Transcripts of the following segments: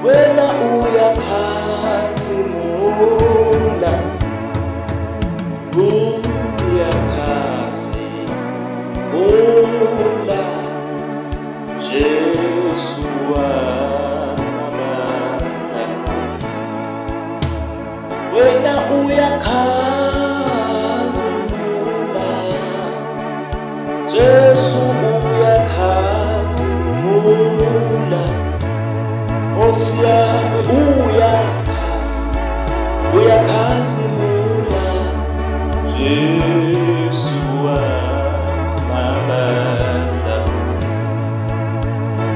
wena uyakhazimula, uyakhazimula, Jesu wamandla. Wena uyakhazimula, Jesu uyakhazimula, Nkosi yami uyakhazimula, Jesu wamandla.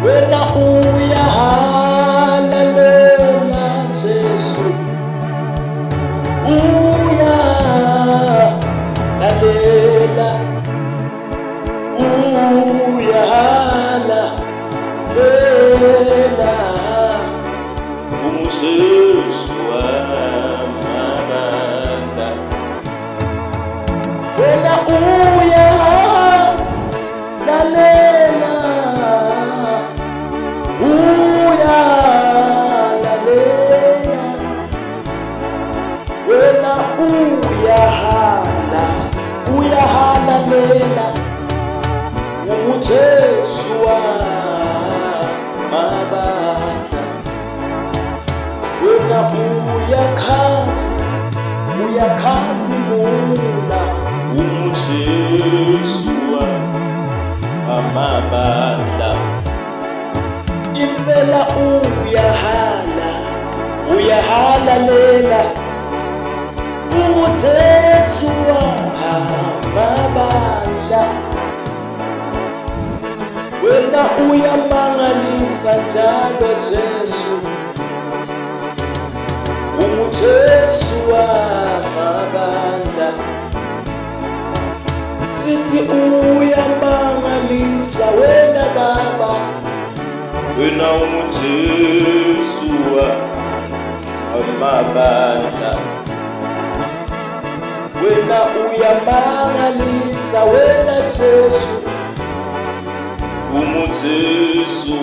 Wena uyahalalela, Jesu uyahalalela, uyahalalela, uJesu wamandla. Wena uyahalalela, uyahalalela, wena uyahalalela, uJesu wamandla. Wena uyakhazimula, uJesu wamandla. Impela uyahalalela, uJesu wamandla. Wena uyamangalisa njalo, Jesu, uJesu wamandla. Sithi uyamangalisa wena Baba, wena uJesu wamandla. Wena uyamangalisa wena Jesu, uJesu